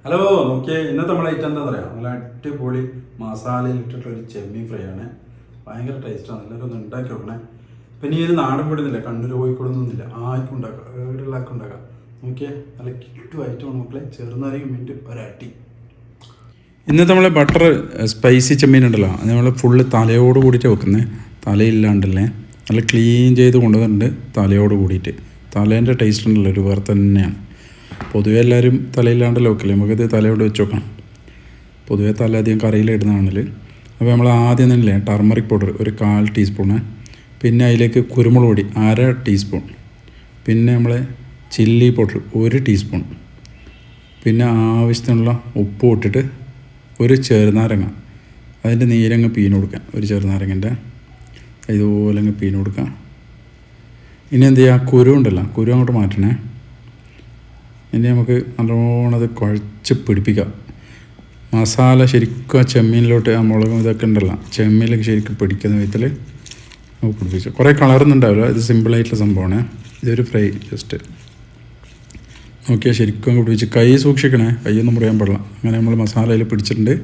Hello നോക്കിയേ, ഇന്നത്തെ നമ്മളെ ഐറ്റം എന്താ പറയുക, നല്ല അടിപൊളി മസാലയിൽ ഇട്ടിട്ടുള്ളൊരു ചെമ്മീൻ ഫ്രൈ ആണ്. ഭയങ്കര ടേസ്റ്റാണ്. എല്ലാവരും ഒന്ന് ഉണ്ടാക്കി വെക്കണേ. പിന്നെ ഈ ഒരു നാടൻ പൊടിയൊന്നുമില്ല, കണ്ണൂർ കോഴിക്കോടൊന്നുമില്ല, ആർക്കും ഉണ്ടാക്കാം, ഏടുള്ളാർക്കും ഉണ്ടാക്കാം. നോക്കിയേ, നല്ല കിട്ടു ഐറ്റമാണ് മക്കളെ. ചെറുനാരങ്ങ മിനിറ്റ് ഒരട്ടി. ഇന്നത്തെ നമ്മളെ ബട്ടർ സ്പൈസി ചെമ്മീൻ ഉണ്ടല്ലോ, അത് നമ്മൾ ഫുള്ള് തലയോട് കൂടിയിട്ട് വെക്കുന്നത്. തലയില്ലാണ്ടല്ലേ, നല്ല ക്ലീൻ ചെയ്ത് കൊണ്ടുവന്നിട്ടുണ്ട് തലയോട് കൂടിയിട്ട്. തലേൻ്റെ ടേസ്റ്റ് ഉണ്ടല്ലോ ഒരു വേറെ തന്നെയാണ്. പൊതുവെ എല്ലാവരും തലയില്ലാണ്ടല്ലോ വെക്കില്ലേ, നമുക്കത് തലയോട് വെച്ച് നോക്കാം. പൊതുവെ തല അധികം കറിയിലിടുന്നതാണെങ്കിൽ. അപ്പോൾ നമ്മൾ ആദ്യം തന്നെ ടർമറിക് പൗഡർ ഒരു 1/4 ടീസ്പൂണ്, പിന്നെ അതിലേക്ക് കുരുമുളക് പൊടി 1/2 ടീസ്പൂൺ, പിന്നെ നമ്മൾ ചില്ലി പൗഡർ 1 ടീസ്പൂൺ, പിന്നെ ആവശ്യത്തിനുള്ള ഉപ്പ് ഇട്ടിട്ട് ഒരു ചെറുനാരങ്ങ അതിൻ്റെ നീരങ്ങ് പീന് കൊടുക്കാം. ഒരു ചെറുനാരങ്ങൻ്റെ ഇതുപോലെ അങ്ങ് പീന് കൊടുക്കാം. ഇനി എന്ത് ചെയ്യുക, കുരു ഉണ്ടല്ലോ, കുരു അങ്ങോട്ട് മാറ്റണേ. ഇനി നമുക്ക് നല്ലോണം അത് കുഴച്ച് പിടിപ്പിക്കാം. മസാല ശരിക്കും ആ ചെമ്മീനിലോട്ട്, ആ മുളകും ഇതൊക്കെ ഉണ്ടല്ലോ ചെമ്മീനിലേക്ക് ശരിക്കും പിടിക്കുന്ന വിധത്തിൽ നമുക്ക് പിടിപ്പിച്ചു. കുറേ കളറൊന്നും ഉണ്ടാവില്ല, ഇത് സിമ്പിളായിട്ടുള്ള സംഭവമാണ്. ഇതൊരു ഫ്രൈ ജസ്റ്റ് നോക്കിയാൽ ശരിക്കും അങ്ങ് പിടിപ്പിച്ച്. കൈ സൂക്ഷിക്കണേ, കൈയൊന്നും മുറിയാൻ പാടില്ല. അങ്ങനെ നമ്മൾ മസാലയിൽ പിടിച്ചിട്ടുണ്ട്.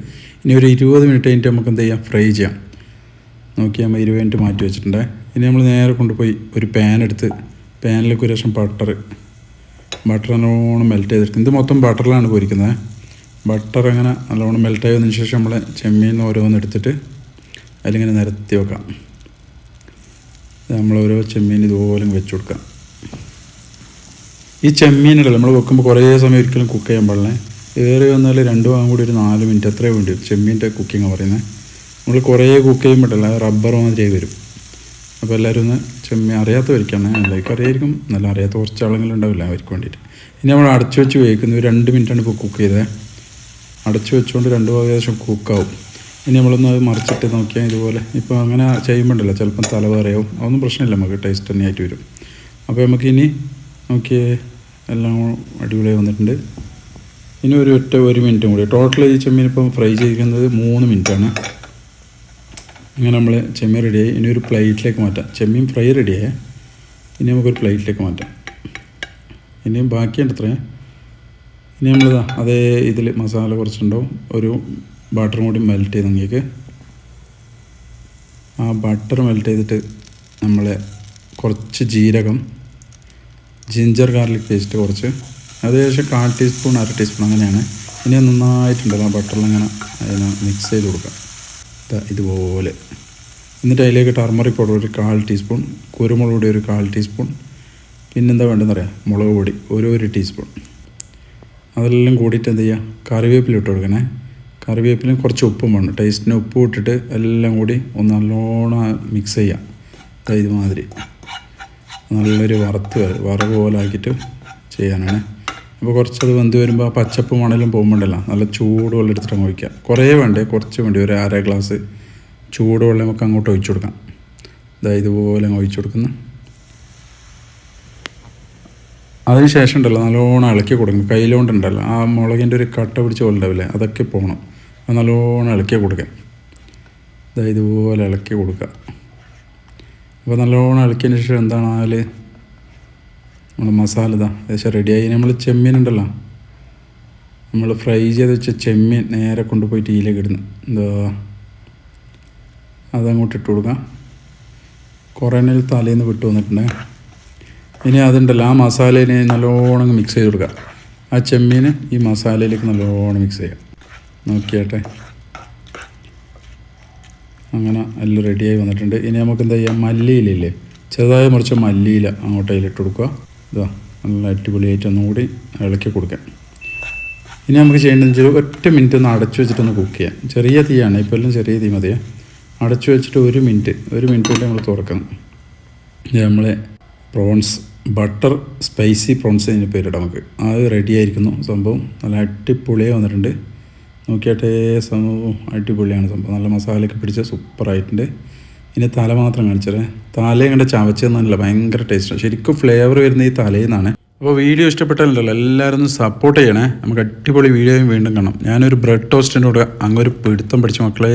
ഇനി ഒരു 20 മിനിറ്റ് കഴിഞ്ഞിട്ട് നമുക്ക് എന്ത് ചെയ്യാം, ഫ്രൈ ചെയ്യാം. നോക്കി നമ്മൾ 20 മിനിറ്റ് മാറ്റി വെച്ചിട്ടുണ്ട്. ഇനി നമ്മൾ നേരെ കൊണ്ടുപോയി ഒരു പാൻ എടുത്ത് പാനിലേക്ക് ഒരു ശേഷം ബട്ടർ നല്ലോണം മെൽറ്റ് ചെയ്തെടുക്കും. ഇത് മൊത്തം ബട്ടറിലാണ് പൊരിക്കുന്നത്. ബട്ടർ അങ്ങനെ നല്ലോണം മെൽറ്റ് ആയതിനു ശേഷം നമ്മൾ ചെമ്മീൻ ഓരോന്ന് എടുത്തിട്ട് അതിലിങ്ങനെ നിരത്തി വെക്കാം. നമ്മൾ ഓരോ ചെമ്മീൻ ഇതുപോലെ വെച്ച് കൊടുക്കാം. ഈ ചെമ്മീനുണ്ടല്ലോ നമ്മൾ വെക്കുമ്പോൾ കുറേ സമയം ഒരിക്കലും കുക്ക് ചെയ്യാൻ പാടില്ല. ഏറെ വന്നാൽ 2 ഭാഗം കൂടി ഒരു 4 മിനിറ്റ് അത്രേ വേണ്ടി വരും. ചെമ്മീൻ്റെ കുക്കിംഗ് പറയുന്നത്. നമ്മൾ കുറേ കുക്ക് ചെയ്യുമ്പോഴല്ല റബ്ബർ മാതിരി വരും. അപ്പോൾ എല്ലാവരും ഒന്ന് ചെമ്മീൻ അറിയാത്തവർക്കാണ്, എല്ലാവർക്കും അറിയായിരിക്കും, നല്ല അറിയാത്ത കുറച്ച് ആളുകളുണ്ടാവില്ല അവർക്ക് വേണ്ടിയിട്ട്. ഇനി നമ്മൾ അടച്ചു വെച്ച് വേവിക്കുന്നത് 2 മിനിറ്റാണ് ഇപ്പോൾ കുക്ക് ചെയ്തത്. അടച്ചു വെച്ചുകൊണ്ട് 2 ഭാഗം ഏകദേശം കുക്കാവും. ഇനി നമ്മളൊന്ന് അത് മറിച്ചിട്ട് നോക്കിയാൽ ഇതുപോലെ ഇപ്പോൾ അങ്ങനെ ചെയ്യുമ്പോണ്ടല്ലോ ചിലപ്പം തലവേറയാവും, അതൊന്നും പ്രശ്നമില്ല, നമുക്ക് ടേസ്റ്റ് തന്നെയായിട്ട് വരും. അപ്പോൾ നമുക്ക് ഇനി നോക്കിയേ എല്ലാം അടിപൊളിയായി വന്നിട്ടുണ്ട്. ഇനി ഒരു 1 മിനിറ്റും കൂടി. ടോട്ടൽ ഈ ചെമ്മീൻ ഇപ്പം ഫ്രൈ ചെയ്തിരിക്കുന്നത് 3 മിനിറ്റാണ്. ഇങ്ങനെ നമ്മൾ ചെമ്മീൻ റെഡിയായി. ഇനി ഒരു പ്ലേറ്റിലേക്ക് മാറ്റാം. ചെമ്മീൻ ഫ്രൈ റെഡിയായേ. ഇനി നമുക്കൊരു പ്ലേറ്റിലേക്ക് മാറ്റാം. ഇനിയും ബാക്കിയുണ്ട് അത്രയും. ഇനി നമ്മളിതാ അതേ ഇതിൽ മസാല കുറച്ചുണ്ടാവും. ഒരു ബട്ടറും കൂടി മെൽറ്റ് ചെയ്ത് നോക്കിയേക്ക്. ആ ബട്ടർ മെൽറ്റ് ചെയ്തിട്ട് നമ്മൾ കുറച്ച് ജീരകം, ജിഞ്ചർ ഗാർലിക് പേസ്റ്റ് കുറച്ച്, ഏകദേശം 1/4 ടീസ്പൂൺ 1/2 ടീസ്പൂൺ അങ്ങനെയാണ്. ഇനി നന്നായിട്ടുണ്ടല്ലോ ആ ബട്ടറിലിങ്ങനെ അതിനെ മിക്സ് ചെയ്ത് കൊടുക്കാം ഇതുപോലെ. എന്നിട്ട് അതിലേക്ക് ടർമറിക് പൗഡർ ഒരു 1/4 ടീസ്പൂൺ, കുരുമുളക് പൊടി ഒരു 1/4 ടീസ്പൂൺ, പിന്നെന്താ വേണ്ടതെന്നറിയാം, മുളക് പൊടി 1 ടീസ്പൂൺ. അതെല്ലാം കൂടിയിട്ട് എന്ത് ചെയ്യുക, കറിവേപ്പില ഇട്ട് കൊടുക്കണേ. കറിവേപ്പിലും കുറച്ച് ഉപ്പും വേണം. ടേസ്റ്റിന് ഉപ്പ് ഇട്ടിട്ട് എല്ലാം കൂടി ഒന്ന് നല്ലോണം മിക്സ് ചെയ്യാം. ഇതുമാതിരി നല്ലൊരു വറവ് പോലെ ആക്കിയിട്ട് ചെയ്യാനാണ്. അപ്പോൾ കുറച്ചത് വെന്ത് വരുമ്പോൾ ആ പച്ചപ്പ് മണലും പോകുമ്പോണ്ടല്ലോ നല്ല ചൂടുവെള്ളം എടുത്തിട്ട് ഒഴിക്കാം. കുറേ വേണ്ടേ, കുറച്ച് വേണ്ടി, ഒരു 1/2 ഗ്ലാസ് ചൂടുവെള്ളം നമുക്ക് അങ്ങോട്ട് ഒഴിച്ചു കൊടുക്കാം. ഇതുപോലെ ഒഴിച്ചു കൊടുക്കുന്നു. അതിന് ശേഷം ഉണ്ടല്ലോ നല്ലോണം ഇളക്കി കൊടുക്കും. കയ്യിലോണ്ടുണ്ടല്ലോ ആ മുളകിൻ്റെ ഒരു കട്ട പിടിച്ച പോലെ ഉണ്ടാവില്ലേ, അതൊക്കെ പോകണം. അത് നല്ലോണം ഇളക്കി കൊടുക്കാം. ഇതുപോലെ ഇളക്കി കൊടുക്കുക. അപ്പോൾ നല്ലോണം ഇളക്കിയതിന് ശേഷം എന്താണ് നമ്മൾ മസാല ഏകദേശം റെഡിയായി. നമ്മൾ ചെമ്മീനുണ്ടല്ലോ, നമ്മൾ ഫ്രൈ ചെയ്ത് വെച്ച ചെമ്മീൻ നേരെ കൊണ്ടുപോയിട്ട് ഇതിലേക്ക് ഇടുന്നു. അതങ്ങോട്ട് ഇട്ട് കൊടുക്കാം. കുറേ തലേന്ന് വിട്ട് വന്നിട്ടുണ്ട്. ഇനി അതുണ്ടല്ലോ ആ മസാലയിനെ നല്ലോണം മിക്സ് ചെയ്ത് കൊടുക്കുക. ആ ചെമ്മീൻ ഈ മസാലയിലേക്ക് നല്ലോണം മിക്സ് ചെയ്യാം. നോക്കിയാട്ടെ, അങ്ങനെ എല്ലാം റെഡിയായി വന്നിട്ടുണ്ട്. ഇനി നമുക്ക് എന്താ ചെയ്യാം, മല്ലിയിലല്ലേ, ചെറുതായി മുറിച്ച മല്ലിയില അങ്ങോട്ട് അതിലിട്ട് കൊടുക്കുക. നല്ല അടിപൊളിയായിട്ട് ഒന്നുകൂടി ഇളക്കി കൊടുക്കാം. ഇനി നമുക്ക് ചെയ്യേണ്ടതെന്ന് വെച്ചാൽ 1 മിനിറ്റ് ഒന്ന് അടച്ചു വെച്ചിട്ടൊന്ന് കുക്ക് ചെയ്യാം. ചെറിയ തീയാണ്, ഇപ്പോൾ എല്ലാം ചെറിയ തീ മതിയേ. അടച്ചു വെച്ചിട്ട് 1 മിനിറ്റ് കൊണ്ട് നമ്മൾ തുറക്കണം. നമ്മളെ പ്രോൺസ്, ബട്ടർ സ്പൈസി പ്രോൺസ് അതിന് പേരിടാം നമുക്ക്. അത് റെഡി ആയിരിക്കുന്നു സംഭവം. നല്ല അടിപൊളിയായി വന്നിട്ടുണ്ട്. നോക്കിയാട്ടെ, സംഭവം അടിപൊളിയാണ് സംഭവം. നല്ല മസാലയൊക്കെ പിടിച്ച് സൂപ്പറായിട്ടുണ്ട്. ഇനി തല മാത്രം കാണിച്ചത്, തലയും കണ്ട് ചവച്ചെന്നല്ല, ഭയങ്കര ടേസ്റ്റാണ്. ശരിക്കും ഫ്ലേവർ വരുന്ന ഈ തലയിൽ നിന്നാണ്. അപ്പോൾ വീഡിയോ ഇഷ്ടപ്പെട്ടാലല്ലോ എല്ലാവരും ഒന്ന് സപ്പോർട്ട് ചെയ്യണേ. നമുക്ക് അടിപൊളി വീഡിയോയും വീണ്ടും കാണാം. ഞാനൊരു ബ്രെഡ് ടോസ്റ്റിൻ്റെ കൂടെ അങ്ങൊരു പിടുത്തം പഠിച്ച മക്കളെ.